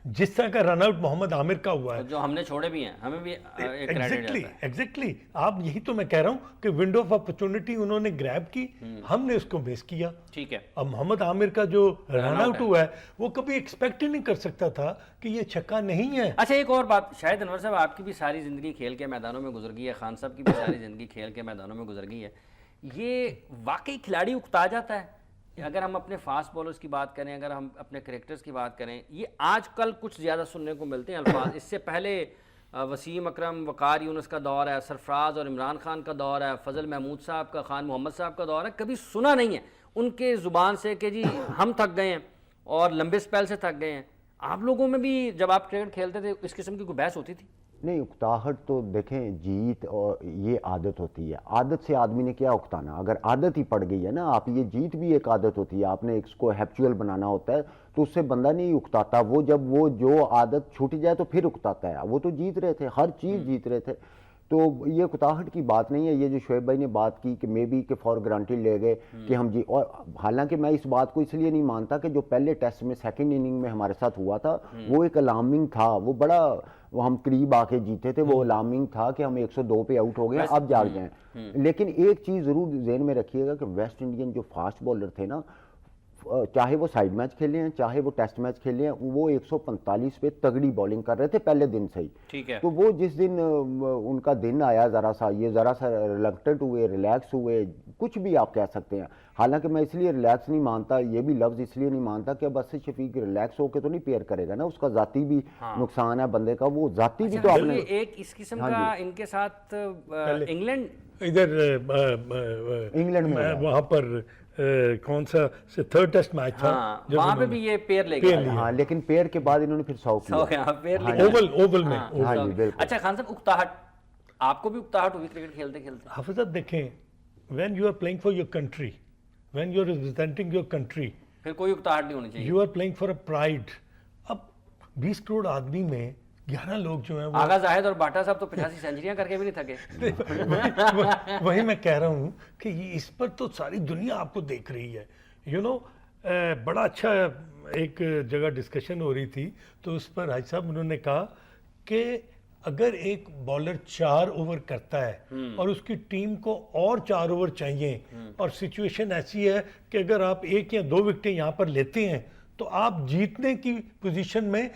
جس طرح کا رن آؤٹ محمد عامر کا ہوا ہے جو ہم نے چھوڑے بھی ہیں، ہمیں بھی ایک کریڈٹ جاتا ہے. ایگزیکٹلی آپ یہی تو میں کہہ رہا ہوں کہ ونڈو آف اپرچونٹی انہوں نے گریب کی، ہم نے اس کو مس کیا. ٹھیک ہے، اب محمد عامر کا جو رن آؤٹ ہوا ہے وہ کبھی ایکسپیکٹ ہی نہیں کر سکتا تھا کہ یہ چھکا نہیں ہے. اچھا ایک اور بات، شاہد انور صاحب آپ کی بھی ساری زندگی کھیل کے میدانوں میں گزر گئی ہے، خان صاحب کی بھی ساری زندگی کھیل کے میدانوں میں گزر گئی ہے، یہ واقعی کھلاڑی اکتا جاتا ہے؟ اگر ہم اپنے فاسٹ بالرز کی بات کریں، اگر ہم اپنے کرکٹرز کی بات کریں، یہ آج کل کچھ زیادہ سننے کو ملتے ہیں الفاظ. اس سے پہلے وسیم اکرم، وقار یونس کا دور ہے، سرفراز اور عمران خان کا دور ہے، فضل محمود صاحب کا، خان محمد صاحب کا دور ہے، کبھی سنا نہیں ہے ان کے زبان سے کہ جی ہم تھک گئے ہیں اور لمبے سپیل سے تھک گئے ہیں. آپ لوگوں میں بھی جب آپ کرکٹ کھیلتے تھے اس قسم کی کوئی بحث ہوتی تھی؟ نہیں، اکتاہٹ تو دیکھیں جیت اور یہ عادت ہوتی ہے، عادت سے آدمی نے کیا اکتانا، اگر عادت ہی پڑ گئی ہے نا آپ، یہ جیت بھی ایک عادت ہوتی ہے، آپ نے اس کو ہیبچول بنانا ہوتا ہے تو اس سے بندہ نہیں اکتاتا. وہ جب وہ جو عادت چھوٹ جائے تو پھر اکتاتا ہے. وہ تو جیت رہے تھے، ہر چیز جیت رہے تھے، تو یہ اکتاہٹ کی بات نہیں ہے. یہ جو شعیب بھائی نے بات کی کہ مے بی کہ فار گرانٹیڈ لے گئے کہ ہم اور حالانکہ میں اس بات کو اس لیے نہیں مانتا کہ جو پہلے ٹیسٹ میں سیکنڈ اننگ میں ہمارے ساتھ ہوا تھا وہ ایک الارمنگ تھا، وہ بڑا ہم قریب آ کے جیتے تھے، وہ الارمنگ تھا کہ ہم 102 پہ آؤٹ ہو گئے، اب جاگ جائیں. لیکن ایک چیز ضرور ذہن میں رکھیے گا کہ ویسٹ انڈین جو فاسٹ بولر تھے نا، چاہے وہ سائیڈ میچ کھیلے ہیں چاہے وہ ٹیسٹ میچ کھیلے ہیں، وہ 145 پہ تگڑی بولنگ کر رہے تھے پہلے دن سے ہی. ٹھیک ہے، تو وہ جس دن ان کا دن آیا ذرا سا ریلکٹنٹ ہوئے، ریلیکس ہوئے، کچھ بھی آپ کہہ سکتے ہیں. حالانکہ میں اس لیے ریلیکس نہیں مانتا، یہ بھی لفظ اس لیے نہیں مانتا کہ اب اسد شفیق ریلیکس ہو کے تو نہیں پیئر کرے گا نا، اس کا ذاتی بھی نقصان ہے بندے کا، وہ ذاتی بھی تو آپ نے ایک اس قسم کا ان کے ساتھ انگلینڈ ادھر انگلینڈ میں وہاں پر کون سا تھرڈ ٹیسٹ میچ تھا وہاں پہ بھی یہ پیئر لے گئے. ہاں لیکن پیئر کے بعد انہوں نے پھر 100 کیا اوول میں. ہاں جی بالکل. اچھا خان صاحب، اکتاہٹ آپ کو بھی اکتاہٹ ہوئی کرکٹ کھیلتے کھیلتے؟ حافظ صاحب دیکھیں، when you are playing for your country, when you are representing your country, پھر کوئی اکتاہٹ نہیں ہونی چاہیے. You are playing for a pride. اب 20 کروڑ آدمی میں 11 لوگ جو ہیں آغا زاہد اور باٹا صاحب تو 85 سینچریاں کر کے بھی نہیں تھکے. وہی میں کہہ رہا ہوں کہ اس پر تو ساری دنیا آپ کو دیکھ رہی ہے. بڑا اچھا ایک جگہ ڈسکشن ہو رہی تھی تو اس پر حاج صاحب انہوں نے کہا کہ اگر ایک بالر 4 اوور کرتا ہے اور اس کی ٹیم کو اور 4 اوور چاہیے اور سچویشن ایسی ہے کہ اگر آپ 1 یا 2 وکٹیں یہاں پر لیتے ہیں تو آپ جیتنے کی پوزیشن میں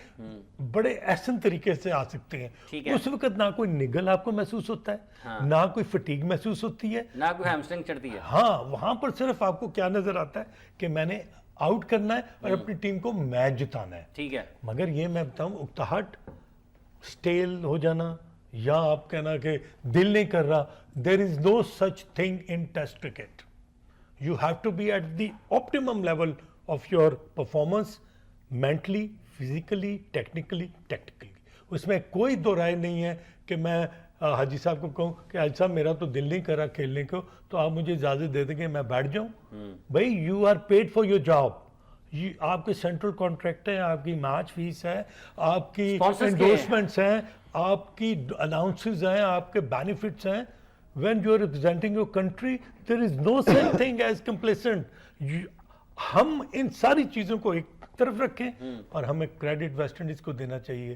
بڑے احسن طریقے سے آ سکتے ہیں. اس وقت نہ کوئی نگل آپ کو محسوس ہوتا ہے، نہ کوئی فٹیگ محسوس ہوتی ہے، نہ کوئی ہیمسٹرنگ چڑھتی ہے. ہاں وہاں پر صرف آپ کو کیا نظر آتا ہے کہ میں نے آؤٹ کرنا ہے اور اپنی ٹیم کو میچ جتانا ہے. ٹھیک ہے، مگر یہ میں بتاؤں اکتاہٹ، سٹیل ہو جانا یا آپ کہنا کہ دل نہیں کر رہا، there is no such thing in test cricket. You have to be at the optimum level of your performance mentally, physically, technically, tactically. اس میں کوئی دو رائے نہیں ہے کہ میں حاجی صاحب کو کہوں کہ حاجی صاحب میرا تو دل نہیں کرا کھیلنے کو تو آپ مجھے اجازت دے دیں کہ میں بیٹھ جاؤں. بھائی you are paid for your job, آپ کے سینٹرل کانٹریکٹ ہیں، آپ کی میچ فیس ہے، آپ کی انڈورسمنٹس ہیں، آپ کی الاؤنسز ہیں، آپ کے بینیفٹس ہیں. when you are representing your country there is no such thing as complacent. ہم ان ساری چیزوں کو ایک طرف رکھیں اور ہمیں کریڈٹ ویسٹ انڈیز کو دینا چاہیے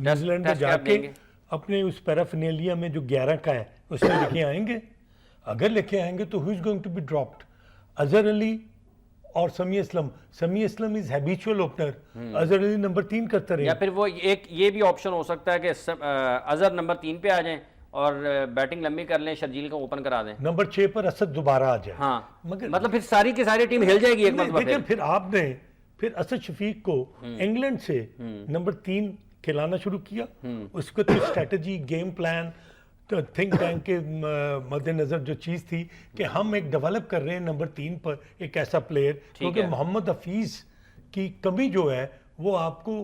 نیوزی لینڈ میں ٹیسٹ جا کیپ کے دیں گے؟ اپنے اس پیرافینیلیا میں جو 11 کا ہے اس میں لے کے آئیں گے. اگر لے کے آئیں گے تو who is going to be dropped? Azhar Ali اور سمیع اسلم. سمیع اسلم از habitual opener. Azhar Ali number 3 کرتے رہے. یا پھر وہ ایک یہ بھی آپشن ہو سکتا ہے کہ اظہر نمبر 3 پہ آ جائیں اور بیٹنگ لمبی کر لیں, شرجیل کو اوپن کرا دیں. نمبر 6 پر اسد دوبارہ آ جائے. ہاں مگر مطلب پھر ساری کی ساری ٹیم ہل جائے گی ایک مرتبہ. دیکھیں پھر آپ نے پھر اسد شفیق کو انگلینڈ سے نمبر 3 کھلانا شروع کیا. اس کو تو strategy, game plan, think tank کے مد نظر جو چیز تھی کہ ہم ایک ڈیولپ کر رہے ہیں نمبر 3 پر ایک ایسا پلیئر, کیونکہ محمد حفیظ کی کمی جو ہے وہ آپ کو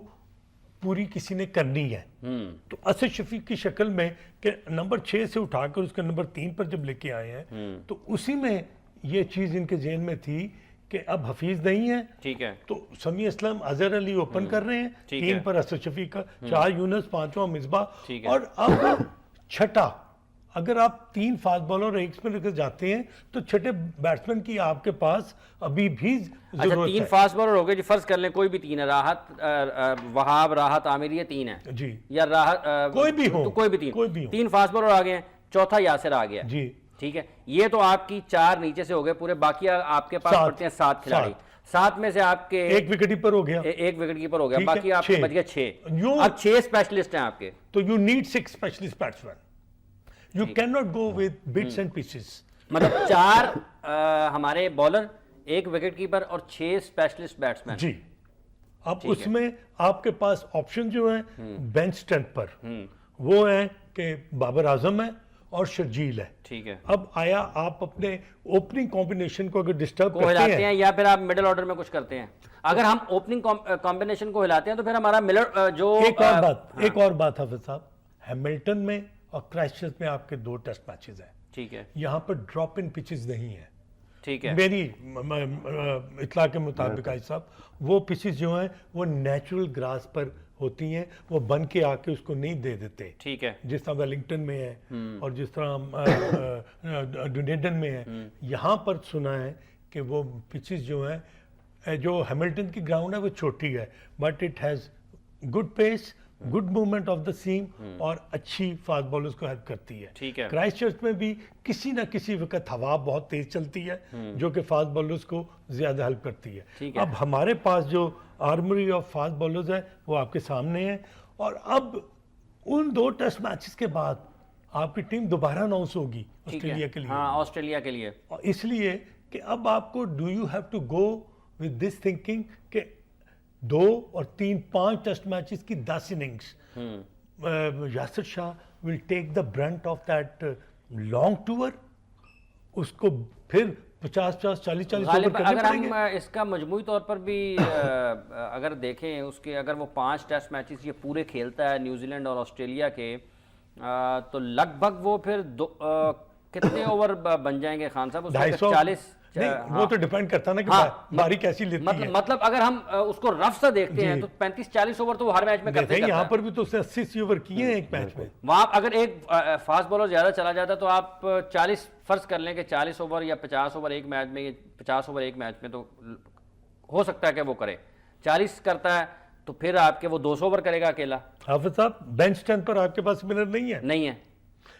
پوری کسی نے کرنی ہے. تو اسد شفیق کی شکل میں کہ نمبر 6 سے اٹھا کر اس کا نمبر 3 پر جب لے کے آئے ہیں تو اسی میں یہ چیز ان کے ذہن میں تھی کہ اب حفیظ نہیں ہے. ٹھیک ہے, تو سمیع اسلم, اظہر علی اوپن کر رہے ہیں, 3 پر اسد شفیق کا, 4 یونس, 5واں مصباح. اور اب چھٹا, اگر آپ 3 فاسٹ بالر اور 1 اسپنر کے جاتے ہیں تو چھٹے بیٹسمین کی آپ کے پاس ابھی بھی اچھا ضرورت 3 ہے. فاسٹ بالر ہو گئے جی, فرض کر لیں کوئی بھی 3 ہے, راحت وہاب, راحت عامر, یہ 3 ہے جی, یا راحت کوئی بھی ہو, کوئی بھی 3 فاسٹ بالر آ گئے ہیں, چوتھا یاسر آ گیا. جی ٹھیک ہے, یہ تو آپ کی 4 نیچے سے ہو گئے پورے, باقی آپ کے پاس پڑتے ہیں 7 کھلاڑی. 7 میں سے آپ کے 1 وکٹ کیپر ہو گیا, 1 وکٹ کیپر ہو گیا, باقی آپ کے بچ گئے 6. اب 6 اسپیشلسٹ ہیں آپ کے. تو you need 6 specialist batsman. You can not go with bits and pieces. مطلب 4 ہمارے بالر, 1 وکٹ کیپر اور 6 اسپیشلسٹ بیٹسمین. جی, اب اس میں آپ کے پاس آپشن جو ہیں بینچ اسٹرینتھ پر وہ ہیں کہ بابر اعظم ہے اور شرجیل ہے. ٹھیک ہے, اب آیا آپ اپنے اوپننگ کمبینیشن کو اگر ڈسٹرب کو کرتے ہلاتے ہیں ہیں یا پھر آپ مڈل آرڈر میں کچھ کرتے ہیں. اگر ہم اوپننگ کمبینیشن کو ہلاتے ہیں تو پھر ہمارا ملر جو ایک اور بات حافظ صاحب, ہیملٹن میں اور کرائسٹ چرچ میں آپ کے 2 ٹیسٹ میچز ہیں. ٹھیک ہے, یہاں پر ڈراپ ان پچز نہیں ہیں. ٹھیک ہے, میری اطلاع کے مطابق آئی صاحب, وہ پچز جو ہیں وہ نیچرل گراس پر ہوتی ہیں, وہ بن کے آ کے اس کو نہیں دے دیتے. ٹھیک ہے, جس طرح ویلنگٹن میں ہے اور جس طرح ڈونیڈن میں ہے. یہاں پر سنا ہے کہ وہ پچز جو ہیں, جو ہیملٹن کی گراؤنڈ ہے وہ چھوٹی ہے, but it has good pace, good movement of the seam, اور اچھی فاسٹ بالرز کو ہیلپ کرتی ہے. ٹھیک ہے, کرائسٹ چرچ میں بھی کسی نہ کسی وقت ہوا بہت تیز چلتی ہے جو کہ فاسٹ بالرز کو زیادہ ہیلپ کرتی ہے. اب ہمارے پاس جو آرمری آف فاسٹ بالرز ہے وہ آپ کے سامنے ہے, اور اب ان 2 ٹیسٹ میچز کے بعد آپ کی ٹیم دوبارہ اناؤنس ہوگی آسٹریلیا کے لیے. ہاں, آسٹریلیا کے لیے. اس لیے کہ اب آپ کو do you have to go with this thinking کہ 2 اور 3 5 ٹیسٹ میچز کی 10 innings. Yasir Shah will take the brunt of that long tour. اس کو پھر 50-40 اوور کرنے اگر پڑیں گے. ہم اس کا مجموعی طور پر بھی اگر دیکھیں اس کے, اگر وہ 5 ٹیسٹ میچز یہ پورے کھیلتا ہے نیوزی لینڈ اور آسٹریلیا کے, تو لگ بھگ وہ پھر کتنے اوور بن جائیں گے خان صاحب؟ 250. وہ تو ڈیپینڈ کرتا نا کہ باری کیسی لیتی ہے. مطلب اگر ہم اس کو رف سے دیکھتے ہیں تو 35-40 اوور تو ہر میچ میں کرتے ہیں. یہاں پر بھی تو اس نے 80 اوور کیے ہیں ایک میچ میں. وہاں اگر ایک فاسٹ بالر زیادہ چلا جاتا تو آپ 40 فرض کر لیں کہ 40 اوور یا 50 اوور ایک میچ میں, 50 اوور ایک میچ میں تو ہو سکتا ہے کہ وہ کرے. 40 کرتا ہے تو پھر آپ کے وہ 200 اوور کرے گا اکیلا. حافظ صاحب بینچ اسٹرینتھ پر آپ کے پاس اسپنر نہیں ہے. نہیں ہے,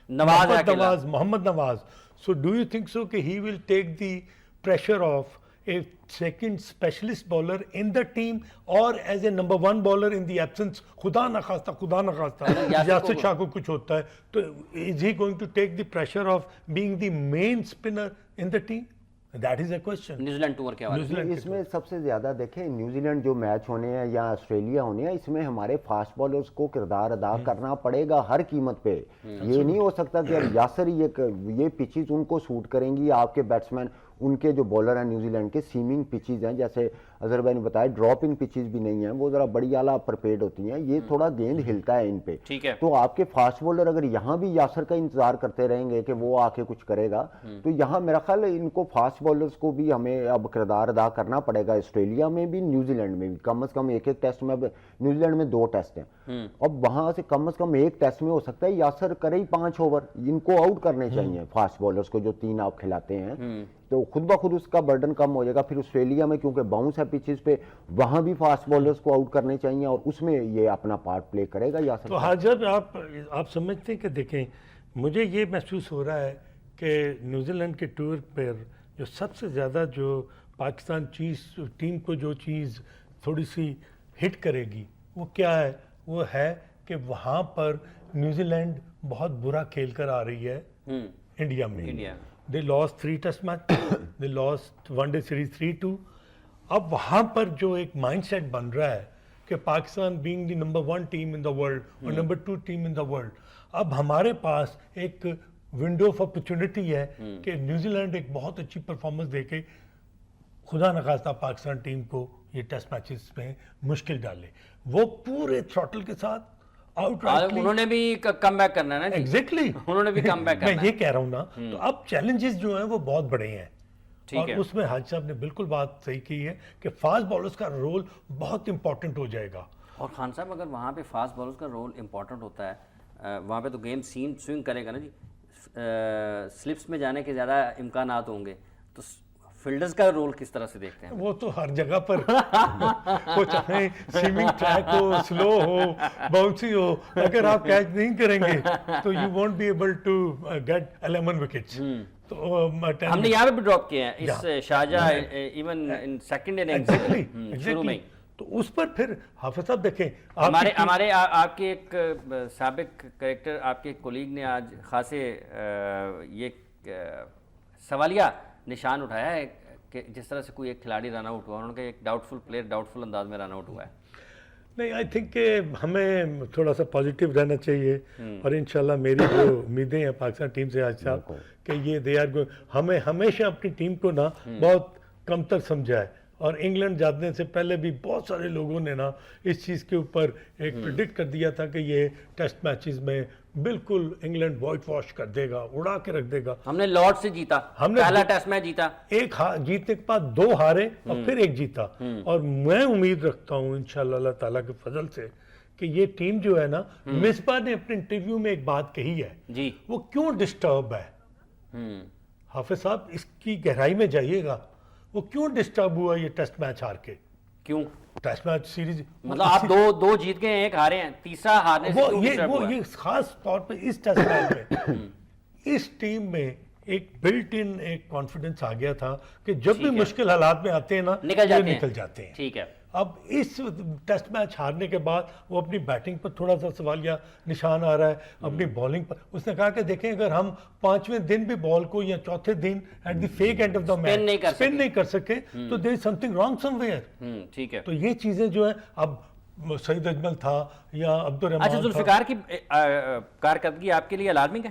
Nawaz Mohammad Nawaz. So do you think so کہ he will take the pressure of a second specialist bowler in the team, or as a number 1 bowler in the absence, خدا نخواستہ یاسر شاہ کو کچھ ہوتا ہے تو is he going to take the pressure of being the main spinner in the team? That is a question. New Zealand tour کے حوالے اس میں سب سے زیادہ دیکھیں نیوزی لینڈ جو میچ ہونے ہیں یا آسٹریلیا ہونے ہیں, اس میں ہمارے فاسٹ بالرز کو کردار ادا کرنا پڑے گا ہر قیمت پہ. یہ نہیں ہو سکتا کہ یاسر یہ پچز ان کو سوٹ کریں گی. آپ کے بیٹسمین ان کے جو بولر ہیں نیوزی لینڈ کے سیمنگ پچز ہیں, جیسے اظہر بھائی نے بتایا ڈراپنگ پچز بھی نہیں ہیں, وہ ذرا بڑی اعلیٰ پرپیڈ ہوتی ہیں, یہ تھوڑا گیند ہلتا ہے ان پہ. تو آپ کے فاسٹ بولر اگر یہاں بھی یاسر کا انتظار کرتے رہیں گے کہ وہ آ کے کچھ کرے گا, تو یہاں میرا خیال ہے ان کو فاسٹ بولرز کو بھی ہمیں اب کردار ادا کرنا پڑے گا, آسٹریلیا میں بھی نیوزی لینڈ میں بھی. کم از کم ایک ٹیسٹ میں, اب نیوزی لینڈ میں 2 ٹیسٹ ہیں, اب وہاں سے کم از کم ایک ٹیسٹ میں ہو سکتا ہے یاسر کرے ہی 5 اوور, ان کو آؤٹ کرنے چاہیے فاسٹ بولرز کو جو 3 آپ کھلاتے ہیں, تو خود بخود اس کا برڈن کم ہو جائے گا. پھر آسٹریلیا میں کیونکہ باؤنس ہے پچز پہ, وہاں بھی فاسٹ بولرز کو آؤٹ کرنے چاہیے, اور اس میں یہ اپنا پارٹ پلے کرے گا یاسر. تو حاجب آپ سمجھتے ہیں کہ دیکھیں, مجھے یہ محسوس ہو رہا ہے کہ نیوزی لینڈ کے ٹور پر جو سب سے زیادہ جو پاکستان ٹیم کو جو چیز تھوڑی سی ہٹ کرے گی وہ کیا ہے, وہ ہے کہ وہاں پر نیوزی لینڈ بہت برا کھیل کر آ رہی ہے انڈیا میں. They lost 3 test match, they lost one day series 3-2. اب وہاں پر جو ایک مائنڈ سیٹ بن رہا ہے کہ Pakistan being the number 1 team in the world اور number 2 team in the world, اب ہمارے پاس ایک ونڈو آف اپرچونٹی ہے کہ نیوزی لینڈ ایک بہت اچھی پرفارمنس دے کے خدا نخواستہ پاکستان ٹیم کو یہ ٹیسٹ میچز میں مشکل ڈالے. وہ پورے تھروٹل کے ساتھ انہوں نے بھی کم بیک کرنا ہے نا. ایگزیکٹلی, انہوں نے بھی کم بیک کرنا ہے. میں یہ کہہ رہا ہوں نا, تو اب چیلنجز جو ہیں وہ بہت بڑے ہیں, اور اس میں حاج صاحب نے بالکل بات صحیح کی ہے کہ فاسٹ بولرز کا رول بہت امپورٹنٹ ہو جائے گا. اور خان صاحب اگر وہاں پہ فاسٹ بالرز کا رول امپورٹنٹ ہوتا ہے, وہاں پہ تو گیم سوئنگ کرے گا نا جی, سلپس میں جانے کے زیادہ امکانات ہوں گے, تو فیلڈرز کا رول کس طرح سے دیکھتے ہیں؟ وہ تو ہر جگہ پر وہ چاہے سیمنگ ٹریک ہو, سلو ہو, باؤنسی ہو, اگر آپ کیچ نہیں کریں گے تو you won't be able to get 11 wickets. تو ہم نے یہاں پہ بھی ڈراپ کیے ہیں اس Sharjah, even in second innings شروع میں. تو اس پر پھر حافظ صاحب دیکھیں, ہمارے آپ کے ایک سابق کریکٹر, آپ کے کولیگ نے آج خاصے یہ سوالیہ نشان اٹھایا ہے کہ جس طرح سے کوئی ایک کھلاڑی رن آؤٹ ہوا, انہوں نے کہا ایک ڈاؤٹ فل پلیئر ڈاؤٹ فل انداز میں رن آؤٹ ہوا ہے. نہیں, آئی تھنک کہ ہمیں تھوڑا سا پازیٹیو رہنا چاہیے, اور انشاءاللہ میری جو امیدیں ہیں پاکستان ٹیم سے آج صاحب کہ یہ دے آر ہمیں ہمیشہ اپنی ٹیم کو نا بہت کم تر سمجھا ہے, اور انگلینڈ جانے سے پہلے بھی بہت سارے لوگوں نے نا اس چیز کے اوپر ایک پریڈکٹ کر دیا تھا کہ یہ ٹیسٹ میچز میں بالکل انگلینڈ وائٹ واش کر دے گا, اڑا کے رکھ دے گا. ہم نے لارڈ سے جیتا, ہم نے پہلا ٹیسٹ میچ جیتا, ایک جیتنے کے بعد 2 ہارے اور پھر 1 جیتا, اور میں امید رکھتا ہوں انشاءاللہ اللہ تعالیٰ کے فضل سے کہ یہ ٹیم جو ہے نا, مصباح نے اپنے انٹرویو میں ایک بات کہی ہے جی, وہ کیوں ڈسٹرب ہے. حافظ صاحب اس کی گہرائی میں جائیے گا, وہ کیوں ڈسٹرب ہوا یہ ٹیسٹ میچ ہار کے. کیوں ٹیسٹ میچ سیریز, مطلب آپ دو جیت گئے ہیں, 1 ہارے ہیں, تیسرا ہارنے سے وہ یہ خاص طور پہ اس ٹیسٹ میچ میں اس ٹیم میں ایک بلٹ ان ایک کانفیڈنس آ گیا تھا کہ جب بھی مشکل حالات میں آتے ہیں نا نکل جاتے ہیں. ٹھیک ہے. اب اس ٹیسٹ میچ ہارنے کے بعد وہ اپنی بیٹنگ پر تھوڑا سا سوالیہ نشان آ رہا ہے, اپنی بالنگ پر. اس نے کہا کہ دیکھیں اگر ہم 5ویں دن بھی بال کو یا چوتھے دن at the fag end of the match spin نہیں کر سکے تو there is something wrong somewhere. ٹھیک ہے. تو یہ چیزیں جو ہیں, اب سعید اجمل تھا یا عبدالرحمان, اچھا ذوالفقار کی کارکردگی آپ کے لیے لازمی ہے؟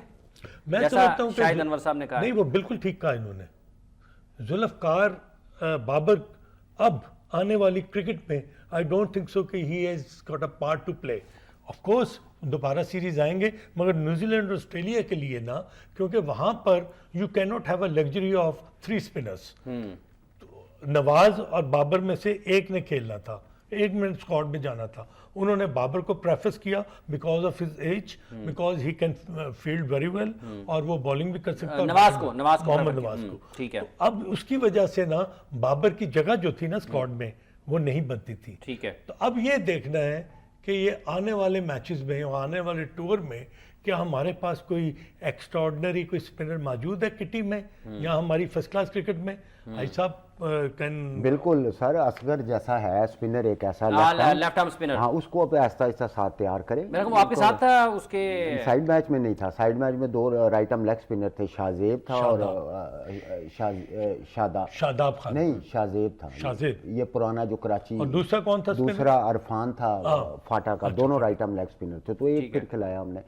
میں سمجھتا ہوں کہ شاہد انور صاحب نے کہا نہیں, وہ بالکل ٹھیک کہا انہوں نے. ذوالفقار بابر اب آنے والی کرکٹ میں آئی ڈونٹ تھنک سو کہ he has got a part to play. Of course دوبارہ سیریز آئیں گے, مگر نیوزی لینڈ اور آسٹریلیا کے لیے نا, کیونکہ وہاں پر you can not have a luxury of 3 spinners. Nawaz اور بابر میں سے ایک نے کھیلنا تھا, 1 منٹ اسکواڈ میں جانا تھا. انہوں نے بابر کو پریفرنس کیا because of his age, because he can field very well, اور وہ بالنگ بھی کر سکتا ہے محمد نواز کو. ٹھیک ہے. اب اس کی وجہ سے نا بابر کی جگہ جو تھی نا اسکواڈ میں وہ نہیں بنتی تھی. ٹھیک ہے. تو اب یہ دیکھنا ہے کہ یہ آنے والے میچز میں اور آنے والے ٹور میں کیا ہمارے پاس کوئی ایکسٹراڈنری کوئی اسپنر موجود ہے کٹی میں, یا ہماری فرسٹ کلاس کرکٹ میں. بھائی صاحب بالکل سر, اصغر جیسا ہے اسپنر, ایک ایسا لیفٹ آرم اسپنر, ہاں اس کو اب آہستہ آہستہ ساتھ تیار کریں. میرے کو آپ کے ساتھ تھا اس کے سائیڈ میچ میں نہیں تھا, سائیڈ میچ میں 2 رائٹ آرم لیگ اسپنر تھے, شاہزیب تھا اور شاداب خان, نہیں شاہزیب تھا, یہ پرانا جو کراچی. اور دوسرا کون تھا؟ دوسرا عرفان تھا فاٹا کا, دونوں رائٹ آرم لیگ اسپنر تھے. تو ایک پھر کھلایا ہم نے,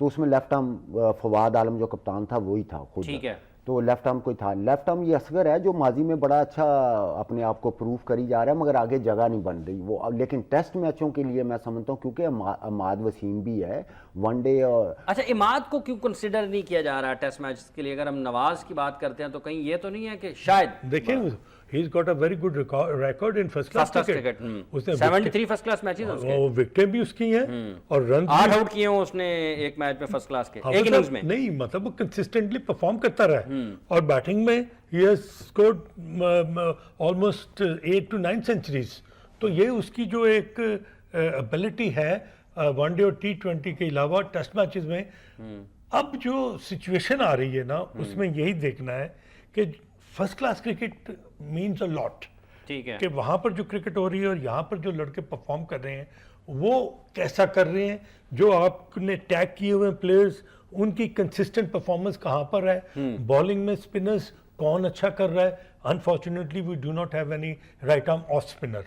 تو اس میں لیفٹ آرم فواد عالم جو کپتان تھا وہی تھا خود. ٹھیک ہے. تو لیفٹ آرم کوئی تھا. لیفٹ آرم یہ اصغر ہے جو ماضی میں بڑا اچھا اپنے آپ کو پروف کری جا رہا ہے مگر آگے جگہ نہیں بن رہی وہ. لیکن ٹیسٹ میچوں کے لیے میں سمجھتا ہوں کیونکہ عماد وسیم بھی ہے ون ڈے. اور اچھا عماد کو کیوں کنسیڈر نہیں کیا جا رہا ٹیسٹ میچ کے لیے؟ اگر ہم نواز کی بات کرتے ہیں تو کہیں یہ تو نہیں ہے کہ شاید دیکھیں he's got a very good record in first class cricket. اس نے 73 فرسٹ کلاس میچز ہیں اس کے، وہ وکٹیں بھی اس کی ہیں اور رنز 8 آؤٹ کیے ہیں اس نے ایک میچ میں فرسٹ کلاس کے ایک اننگز میں. نہیں مطلب وہ کنسسٹنٹلی پرفارم کرتا رہا ہے اور بیٹنگ میں he has scored almost 8 to 9 centuries. تو یہ اس کی جو ایک ابیلٹی ہے ون ڈے اور T20 کے علاوہ ٹیسٹ میچز میں. اب جو سچویشن آ رہی ہے نا اس میں یہی دیکھنا ہے کہ first class cricket means a lot. ٹھیک ہے کہ وہاں پر جو کرکٹ ہو رہی ہے اور یہاں پر جو لڑکے پرفارم کر رہے ہیں وہ کیسا کر رہے ہیں، جو آپ نے ٹیگ کیے ہوئے پلیئرز ان کی کنسسٹنٹ پرفارمنس کہاں پر ہے، بالنگ میں اسپنرز کون اچھا کر رہا ہے. Unfortunately we do not have any right arm off spinner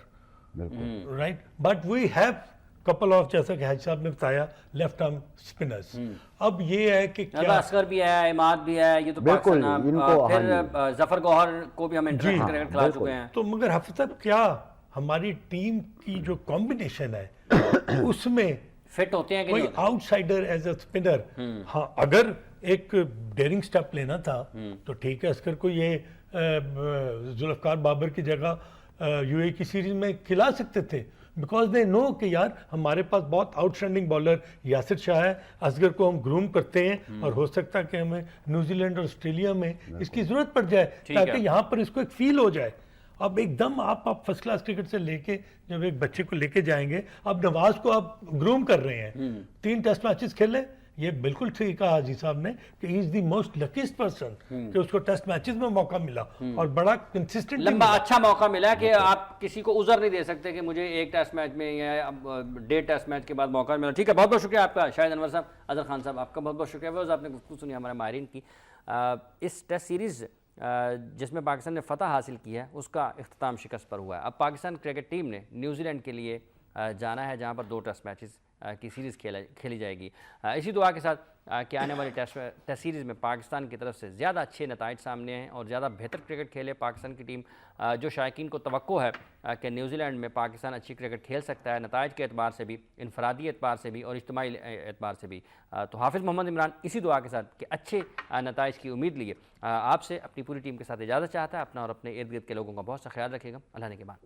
right but we have couple of جیسا کہ حاجی صاحب نے بتایا لیفٹ آرم اسپنرز. اب یہ ہے کہ کیا اصغر بھی ہے، عماد بھی ہے، یہ تو بالکل پاکستان ان کو پھر ظفر گوہر کو بھی ہم انٹرنیشنل کرکٹ کھلا چکے ہیں. تو مگر حفظ صاحب کیا ہماری ٹیم کی جو کمبینیشن ہے اس میں فٹ ہوتے ہیں کہ کوئی نہیں؟ Out cider as a spinner. ہاں اگر ایک ڈیرنگ سٹیپ لینا تھا تو ٹھیک ہے، اصغر کو یہ ذوالفقار بابر کی جگہ یو اے کی سیریز میں کھلا سکتے تھے بیکاز دے نو کہ یار ہمارے پاس بہت out standing bowler Yasir Shah ہے. اصغر کو ہم گروم کرتے ہیں اور ہو سکتا ہے کہ ہمیں نیوزی لینڈ اور آسٹریلیا میں اس کی ضرورت پڑ جائے تاکہ یہاں پر اس کو ایک فیل ہو جائے. اب ایک دم آپ فرسٹ کلاس کرکٹ سے لے کے جب ایک بچے کو لے کے جائیں گے، اب نواز کو آپ گروم کر رہے ہیں، 3 ٹیسٹ میچز کھیلے. یہ بالکل ٹھیک کہا حاجی صاحب نے کہ ہی از دی موسٹ لکیسٹ پرسن کہ اس کو ٹیسٹ میچز میں موقع ملا اور بڑا کنسسٹنٹ لمبا اچھا موقع ملا کہ آپ کسی کو عذر نہیں دے سکتے کہ مجھے ایک ٹیسٹ میچ میں یا ڈیڑھ ٹیسٹ میچ کے بعد موقع ملا. ٹھیک ہے، بہت بہت شکریہ آپ کا شاہد انور صاحب. اظہر خان صاحب آپ کا بہت بہت شکریہ. آپ نے گفتگو سنی ہمارے ماہرین کی. اس ٹیسٹ سیریز جس میں پاکستان نے فتح حاصل کی ہے اس کا اختتام شکست پر ہوا ہے. اب پاکستان کرکٹ ٹیم نے نیوزی لینڈ کے لیے جانا ہے جہاں پر 2 ٹیسٹ میچز کی سیریز کھیلی جائے گی. اسی دعا کے ساتھ کہ آنے والی ٹیسٹ سیریز میں پاکستان کی طرف سے زیادہ اچھے نتائج سامنے ہیں اور زیادہ بہتر کرکٹ کھیلے پاکستان کی ٹیم. جو شائقین کو توقع ہے کہ نیوزی لینڈ میں پاکستان اچھی کرکٹ کھیل سکتا ہے نتائج کے اعتبار سے بھی، انفرادی اعتبار سے بھی اور اجتماعی اعتبار سے بھی. تو حافظ محمد عمران اسی دعا کے ساتھ کہ اچھے نتائج کی امید لیے آپ سے اپنی پوری ٹیم کے ساتھ اجازت چاہتا ہے. اپنا اور اپنے ارد گرد کے لوگوں کا بہت سا خیال رکھے گا. اللہ نے کے بعد.